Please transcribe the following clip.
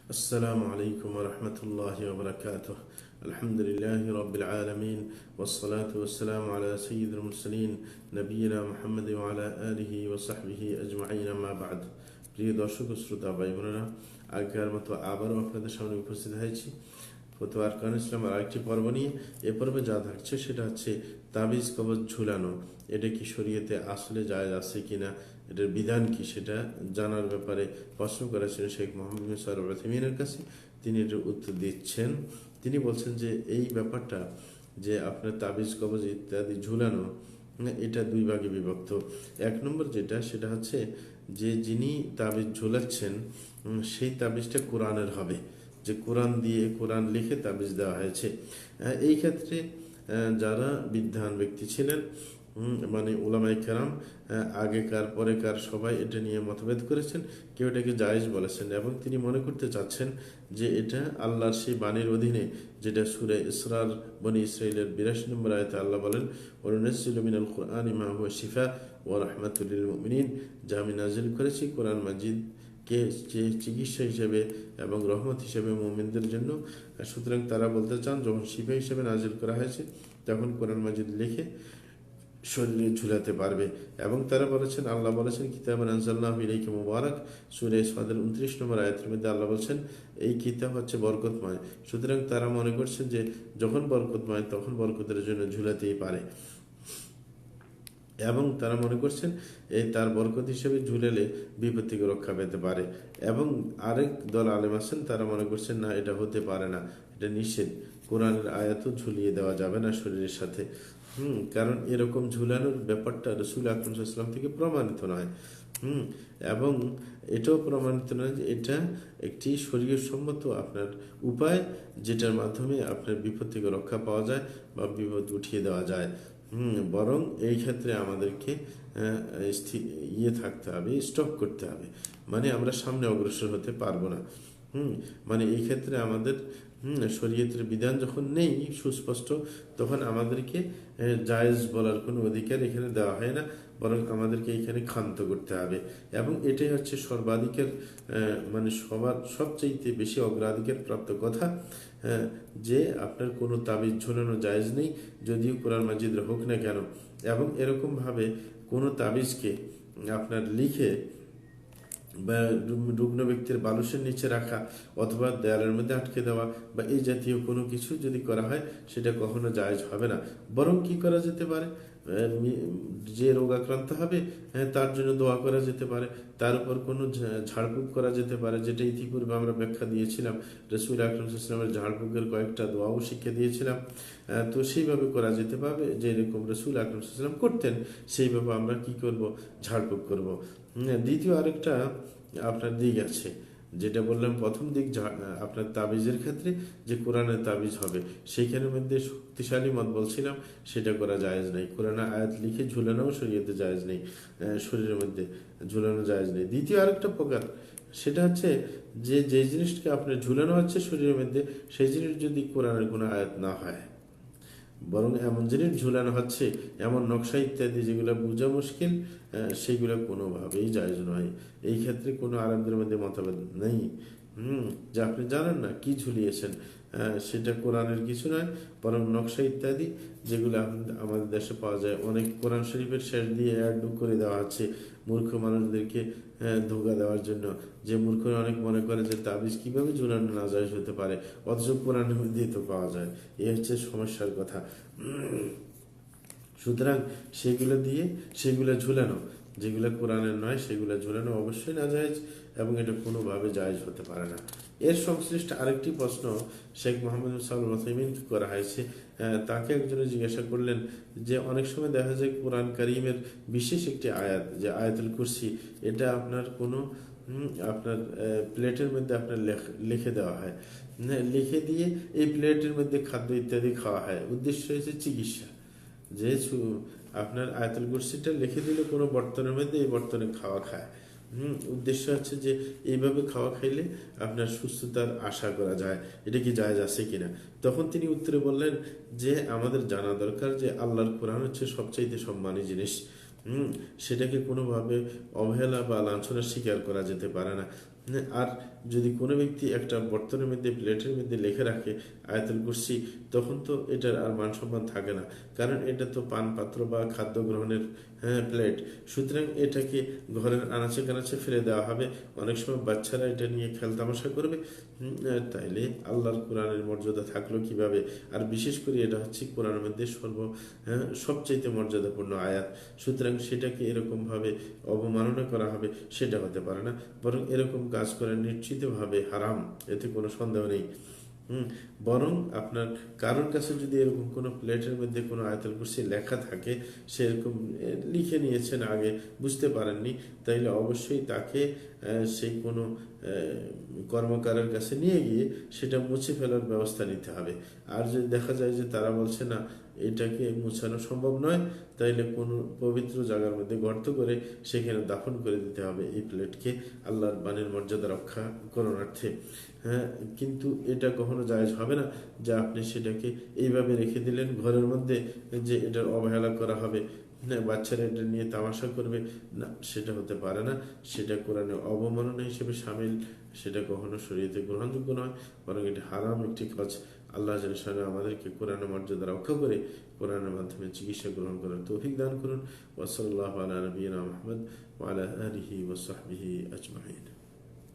السلام عليكم ورحمة الله وبركاته. الحمد لله رب العالمين والصلاة والسلام على سيد المرسلين نبينا محمد وعلى آله وصحبه أجمعين ما بعد. প্রিয় দর্শক ও শ্রোতা ভাই বোনেরা, আগের মতো আবারও আপনাদের সামনে উপস্থিত হয়েছি ফতোয়া আরকান ইসলামের আরেকটি পর্ব নিয়ে। এ পর্বে যা থাকছে সেটা হচ্ছে তাবিজ কবজ ঝুলানো। এটা কি শরীয়তে আসলে জায়েজ আছে কিনা, এটার বিধান কি, সেটা জানার ব্যাপারে প্রশ্ন করেছেন শেখ মোহাম্মদ বিন সালেহ আল উসাইমিনের কাছে। তিনি এটার উত্তর দিচ্ছেন। তিনি বলছেন যে এই ব্যাপারটা, যে আপনার তাবিজ কবজ ইত্যাদি ঝুলানো, এটা দুই ভাগে বিভক্ত। এক নম্বর যেটা, সেটা হচ্ছে যে যিনি তাবিজ ঝুলাচ্ছেন সেই তাবিজটা কোরআনের হবে, যে কোরআন দিয়ে কোরআন লিখে তাবিজ দেওয়া হয়েছে। এই ক্ষেত্রে যারা বিদ্বান ব্যক্তি ছিলেন, মানে উলামায়ে কেরাম, আগেকার পরেকার সবাই এটা নিয়ে মতভেদ করেছেন। কেউ এটাকে জায়েজ বলেছেন এবং তিনি মনে করতে চাচ্ছেন যে এটা আল্লাহর সেই বাণীর অধীনে, যেটা সূরা ইসরার বনি ইসরাঈলের 82 নম্বর আয়াতে আল্লাহ বলেন, ওয়ানুনাজ্জিলু মিনাল কুরআনি মা হুয়া শিফা ওয়া রাহমাতুল লিল মুমিনিন, যা আমি নাজিল করেছি কোরআন মাজিদ কে চিকিৎসা হিসেবে এবং রহমত হিসেবে মুমিনদের জন্য। সুতরাং তারা বলতে চান, যখন শিফা হিসেবে নাজিল করা হয়েছে তখন কোরআন মাজিদ লিখে শরীরে ঝুলাতে পারবে। এবং তারা বলেছেন, আল্লাহ বলেছেন, কিতাবান আনজালনাহু ইলাইকা মুবারাক, সূরা ইসফাদের 29 নম্বর আয়াতের মধ্যে আল্লাহ বলছেন এই কিতাব হচ্ছে বরকতময়। সুতরাং তারা মনে করছেন যে যখন বরকতময় তখন বরকতের জন্য ঝুলাতেই পারে, এবং তারা মনে করছেন এই তার বরকত হিসেবে ঝুলেলে বিপদ থেকে রক্ষা পেতে পারে। এবং আরেক দল আলেম আছেন, তারা মনে করছেন না, এটা হতে পারে না, এটা নিষেধ, কোরআনের আয়াতও ঝুলিয়ে দেওয়া যাবে না শরীরের সাথে। কারণ এরকম ঝুলানোর ব্যাপারটা রাসূল আকরাম সাল্লাল্লাহু আলাইহি ওয়াসাল্লাম থেকে প্রমাণিত নয়। এবং এটাও প্রমাণিত নয় যে এটা একটি শরীয়তসম্মত আপনার উপায়, যেটার মাধ্যমে আপনার বিপদ থেকে রক্ষা পাওয়া যায় বা বিপদ উঠিয়ে দেওয়া যায়। বরং এই ক্ষেত্রে আমাদেরকে থাকতে হবে, স্টপ করতে হবে, মানে আমরা সামনে অগ্রসর হতে পারবো না। মানে এই ক্ষেত্রে আমাদের শরীয়তের বিধান যখন নেই সুস্পষ্ট, তখন আমাদেরকে জায়েজ বলার কোনো অধিকার এখানে দেওয়া হয় না, বরং আমাদেরকে এখানে ক্ষান্ত করতে হবে। এবং এটাই হচ্ছে সর্বাধিকের, মানে সবার সবচাইতে বেশি অগ্রাধিকার প্রাপ্ত কথা, যে আপনার কোনো তাবিজ ঝোলানো জায়েজ নেই, যদিও কোরআন মাজিদ হোক না কেন। এবং এরকমভাবে কোনো তাবিজকে আপনার লিখে বা রুগ্ন ব্যক্তির বালুসের নিচে রাখা অথবা দেয়ালের মধ্যে আটকে দেওয়া বা এই জাতীয় কোনো কিছু যদি করা হয়, সেটা কখনো জায়েজ হবে না। বরং কি করা যেতে পারে, যে রোগাক্রান্ত হবে তার জন্য দোয়া করা যেতে পারে, তার উপর কোনো ঝাড়ফুঁক করা যেতে পারে, যেটা ইতিপূর্বে আমরা ব্যাখ্যা দিয়েছিলাম। রাসূল আকরাম সাল্লাল্লাহু আলাইহি ওয়াসাল্লামের ঝাড়ফুঁকের কয়েকটা দোয়াও শিক্ষা দিয়েছিলাম। তো সেইভাবে করা যেতে পারবে, যেরকম রাসূল আকরাম সাল্লাল্লাহু আলাইহি ওয়াসাল্লাম করতেন সেইভাবে আমরা কি করব, ঝাড়ফুঁক করব। দ্বিতীয় আরেকটা আপনার দিক আছে, যেটা বললাম প্রথম দিক আপনার তাবিজের ক্ষেত্রে, যে কোরআনের তাবিজ হবে, সেইখানের মধ্যে শক্তিশালী মত বলছিলাম সেটা করা জায়েজ নেই। কোরআনের আয়াত লিখে ঝুলানোও শরীয়তে জায়েজ নেই, শরীরের মধ্যে ঝুলানো জায়েজ নেই। দ্বিতীয় আরেকটা প্রকার, সেটা হচ্ছে যে যে জিনিসটাকে আপনার ঝুলানো হচ্ছে শরীরের মধ্যে, সেই জিনিস যদি কোরআনের কোনো আয়াত না হয়, বরং এমন জিনিস ঝুলানো হচ্ছে, এমন নকশা ইত্যাদি যেগুলো বোঝা মুশকিল, সেগুলো কোনোভাবেই জায়েজ নয়। এই ক্ষেত্রে কোনো আলেমদের মধ্যে মতভেদ নেই। যে আপনি জানেন না কি ঝুলিয়েছেন, সেটা কোরআনের কিছু নয়, বরং নকশা ইত্যাদি যেগুলো আমাদের দেশে পাওয়া যায়। অনেক কোরআন শরীফের শেষ দিয়ে অ্যাড করে দেওয়া হচ্ছে মূর্খ মানুষদেরকে ধোঁকা দেওয়ার জন্য, যে মূর্খরা অনেক মনে করে যে তাবিজ কিভাবে ঝুলানো না জায়েজ হতে পারে, অথচ কোরআনের মধ্যেই তো পাওয়া যায়। এই হচ্ছে সমস্যার কথা। সুতরাং সেগুলো ঝুলানো, যেগুলো কোরআনের নয় সেগুলো ঝুলানো অবশ্যই না জায়েজ, এবং এটা কোনোভাবে জায়েজ হতে পারে না। এর সংশ্লিষ্ট আরেকটি প্রশ্ন শেখ মোহাম্মদ বিন সালেহ আল উসাইমিনকে করা হয়েছে। তাকে একজনে জিজ্ঞাসা করলেন যে অনেক সময় দেখা যায় কোরআন কারীমের বিশেষ একটি আয়াত, যে আয়াতুল কুরসি, এটা আপনার কোনো আপনার প্লেটের মধ্যে আপনার লিখে দেওয়া হয়, লিখে দিয়ে এই প্লেটের মধ্যে খাদ্য ইত্যাদি খাওয়া হয়। উদ্দেশ্য হয়েছে চিকিৎসা, যে আপনার আয়াতুল কুরসিটা লিখে দিলে কোনো বর্তনের মধ্যে এই বর্তনে খাওয়া খায়। উদ্দেশ্য হচ্ছে যে এইভাবে খাওয়া খাইলে আপনার সুস্থতার আশা করা যায়, এটা কি জায়েজ আছে কিনা। তখন তিনি উত্তরে বললেন যে আমাদের জানা দরকার যে আল্লাহর কোরআন হচ্ছে সবচাইতে সম্মানী জিনিস, সেটাকে কোনোভাবে অবহেলা বা লাঞ্ছনার স্বীকার করা যেতে পারে না। আর যদি কোনো ব্যক্তি একটা বর্তনের মধ্যে প্লেটের মধ্যে লিখে রাখে আয়াতুল কুরসি, তখন তো এটার আর মান সম্মান থাকে না, কারণ এটা তো পান পাত্র বা খাদ্য গ্রহণের প্লেট। সুতরাং এটাকে ঘরের আনাচে কানাচে ফেলে দেওয়া হবে। অনেক সময় বাচ্চারা এটা নিয়ে খেলতামাশা করবে। তাইলে আল্লাহর কোরআনের মর্যাদা থাকলো কিভাবে? আর বিশেষ করে এটা হচ্ছে কোরআনের মধ্যে সবচাইতে মর্যাদাপূর্ণ আয়াত। সুতরাং সেটাকে এরকমভাবে অবমাননা করা হবে, সেটা হতে পারে না। বরং এরকম কাজ করা নিশ্চিতভাবে হারাম, এতে কোনো সন্দেহ নেই। বরং আপনার কারোর কাছে যদি এরকম কোনো প্লেটের মধ্যে কোনো আয়াতুল কুরসি লেখা থাকে, সেরকম লিখে নিয়েছেন আগে, বুঝতে পারেননি, তাইলে অবশ্যই তাকে সেই কোনো কর্মকারের কাছে নিয়ে গিয়ে সেটা মুছে ফেলার ব্যবস্থা নিতে হবে। আর যদি দেখা যায় যে তারা বলছে না, এটাকে মুছানো সম্ভব নয়, তাইলে কোনো পবিত্র জায়গার মধ্যে গর্ত করে সেখানে দাফন করে দিতে হবে এই প্লেটকে, আল্লাহর বাণীর মর্যাদা রক্ষা করণার্থে। কিন্তু এটা কখনো জায়েজ হবে না যে আপনি সেটাকে এইভাবে রেখে দিলেন ঘরের মধ্যে, যে এটার অবহেলা করা হবে, বাচ্চারা এটা নিয়ে তামাশা করবে, না, সেটা হতে পারে না। সেটা কোরআনে অবমাননা হিসেবে সামিল, সেটা কখনো শরীয়তে গ্রহণযোগ্য নয়, বরং এটা হারাম একটি কাজ। আল্লাহ জাল্লাহু আমাদেরকে কোরআনের মর্যাদা রক্ষা করে কোরআনের মাধ্যমে চিকিৎসা গ্রহণ করার তৌফিক দান করুন। ওয়া সাল্লাল্লাহু আলা নবিয়িনা মুহাম্মদ ওয়া আলা আলিহি ওয়া সাহবিহি আজমাইন।